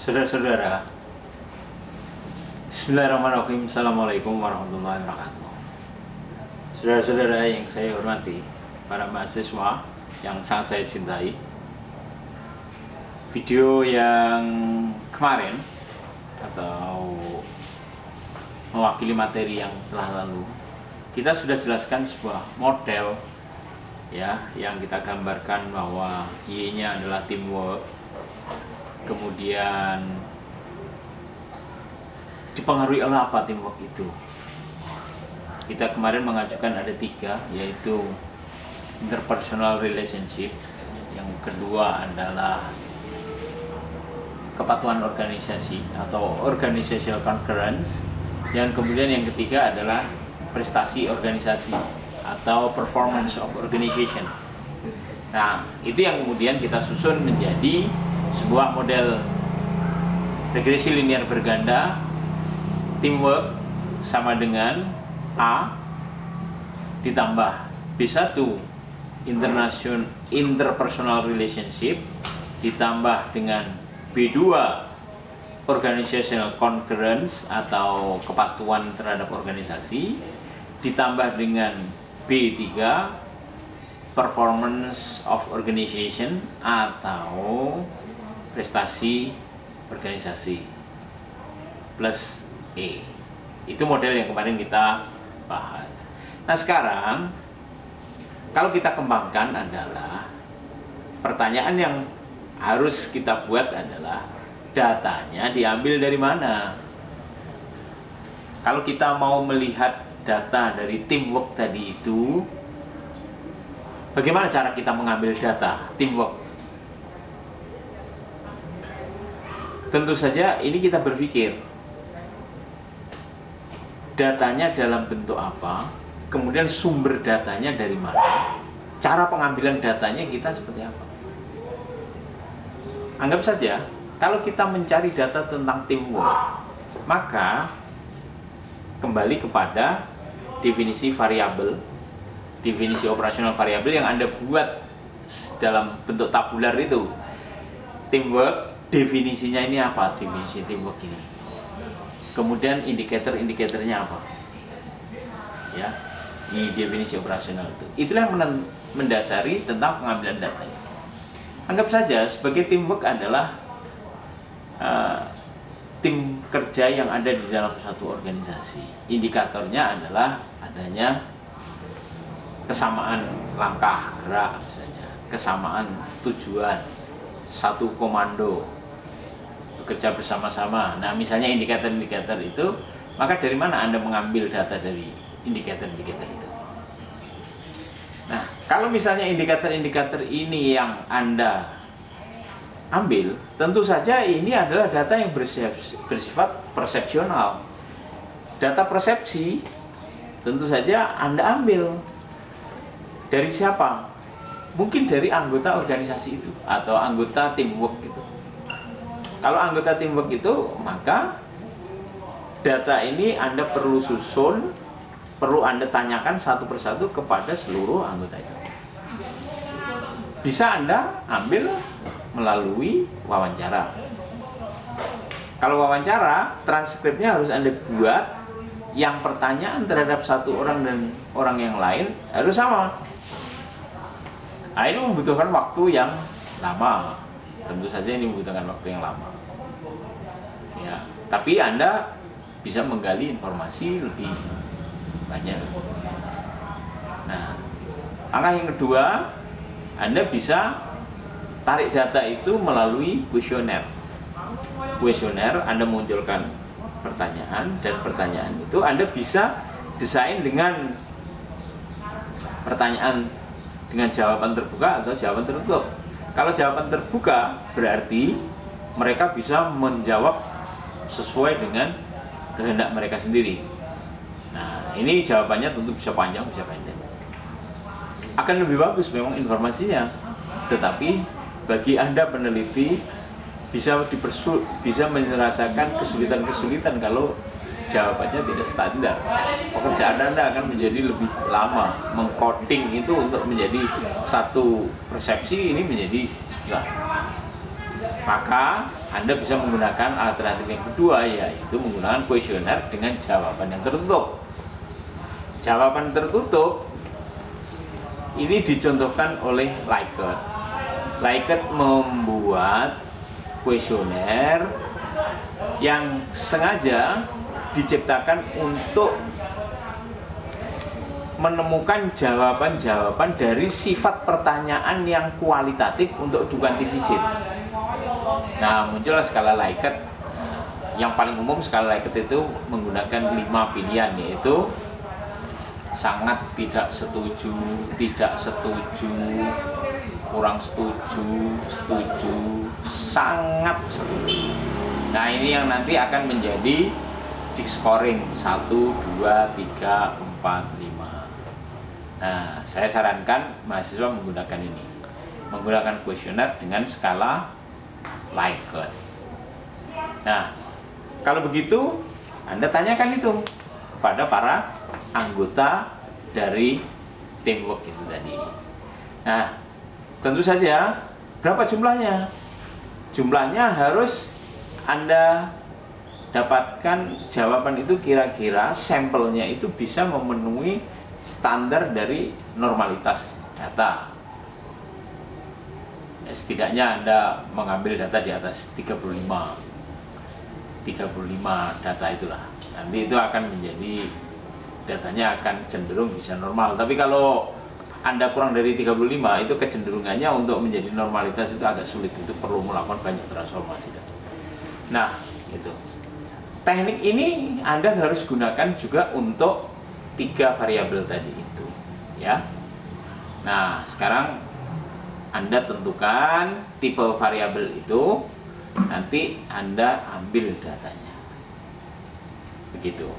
Saudara-saudara, Bismillahirrahmanirrahim. Assalamualaikum warahmatullahi wabarakatuh. Saudara-saudara yang saya hormati, para mahasiswa yang sangat saya cintai, video yang kemarin atau mewakili materi yang telah lalu, kita sudah jelaskan sebuah model ya, yang kita gambarkan bahwa Y-nya adalah teamwork. Kemudian dipengaruhi oleh apa teamwork itu? Kita kemarin mengajukan ada 3, yaitu interpersonal relationship, yang kedua adalah kepatuhan organisasi atau organizational concurrence, yang kemudian yang ketiga adalah prestasi organisasi atau performance of organization. Nah, itu yang kemudian kita susun menjadi sebuah model regresi linear berganda. Teamwork sama dengan A ditambah B1 interpersonal relationship ditambah dengan B2 organizational concurrence atau kepatuhan terhadap organisasi ditambah dengan B3 performance of organization atau prestasi organisasi plus E. Itu model yang kemarin kita bahas. Nah, sekarang kalau kita kembangkan adalah pertanyaan yang harus kita buat adalah datanya diambil dari mana? Kalau kita mau melihat data dari teamwork tadi itu, bagaimana cara kita mengambil data teamwork? Tentu saja ini kita berpikir datanya dalam bentuk apa, kemudian sumber datanya dari mana, cara pengambilan datanya kita seperti apa. Anggap saja kalau kita mencari data tentang teamwork, maka kembali kepada definisi variabel, definisi operasional variabel yang Anda buat dalam bentuk tabular itu. Teamwork, definisinya ini apa? Definisi teamwork ini. Kemudian indikator-indikatornya apa? Ya, di definisi operasional itu. Itulah yang mendasari tentang pengambilan data. Anggap saja sebagai teamwork adalah tim kerja yang ada di dalam suatu organisasi. Indikatornya adalah adanya kesamaan langkah gerak misalnya, kesamaan tujuan, satu komando, bekerja bersama-sama. Nah, misalnya indikator-indikator itu, maka dari mana Anda mengambil data dari indikator-indikator itu? Nah, kalau misalnya indikator-indikator ini yang Anda ambil, tentu saja ini adalah data yang bersifat persepsional. Data persepsi tentu saja Anda ambil dari siapa? Mungkin dari anggota organisasi itu atau anggota teamwork itu. Kalau anggota teamwork itu, maka data ini Anda perlu susun, perlu Anda tanyakan satu persatu kepada seluruh anggota itu. Bisa Anda ambil melalui wawancara. Kalau wawancara, transkripnya harus Anda buat, yang pertanyaan terhadap satu orang dan orang yang lain harus sama. Nah, ini membutuhkan waktu yang lama. Tentu saja ini membutuhkan waktu yang lama. Ya, tapi Anda bisa menggali informasi lebih banyak. Nah, langkah yang kedua, Anda bisa tarik data itu melalui kuesioner. Kuesioner Anda munculkan pertanyaan, dan pertanyaan itu Anda bisa desain dengan pertanyaan dengan jawaban terbuka atau jawaban tertutup. Kalau jawaban terbuka berarti mereka bisa menjawab sesuai dengan kehendak mereka sendiri. Nah, ini jawabannya tentu bisa panjang, bisa pendek. Akan lebih bagus memang informasinya, tetapi bagi Anda peneliti bisa merasakan kesulitan-kesulitan kalau jawabannya tidak standar. Pekerjaan Anda akan menjadi lebih lama. Mengcoding itu untuk menjadi satu persepsi ini menjadi susah. Maka Anda bisa menggunakan alternatif yang kedua, yaitu menggunakan kuesioner dengan jawaban yang tertutup. Jawaban tertutup ini dicontohkan oleh Likert. Likert membuat kuesioner yang sengaja diciptakan untuk menemukan jawaban-jawaban dari sifat pertanyaan yang kualitatif untuk kuantifisit. Nah, muncullah skala Likert. Yang paling umum skala Likert itu menggunakan 5 pilihan, yaitu sangat tidak setuju, tidak setuju, kurang setuju, setuju, sangat setuju. Nah, ini yang nanti akan menjadi di scoring 1, 2, 3, 4, 5. Nah, saya sarankan mahasiswa menggunakan ini, menggunakan kuesioner dengan skala Likert. Nah, kalau begitu Anda tanyakan itu kepada para anggota dari teamwork itu tadi. Nah, tentu saja berapa jumlahnya? Jumlahnya harus Anda dapatkan jawaban itu kira-kira sampelnya itu bisa memenuhi standar dari normalitas data. Ya, setidaknya Anda mengambil data di atas 35 data itulah. Nanti itu akan menjadi, datanya akan cenderung bisa normal. Tapi kalau Anda kurang dari 35, itu kecenderungannya untuk menjadi normalitas itu agak sulit. Itu perlu melakukan banyak transformasi. Nah, itu. Teknik ini Anda harus gunakan juga untuk 3 variabel tadi itu, ya. Nah, sekarang Anda tentukan tipe variabel itu, nanti Anda ambil datanya. Begitu.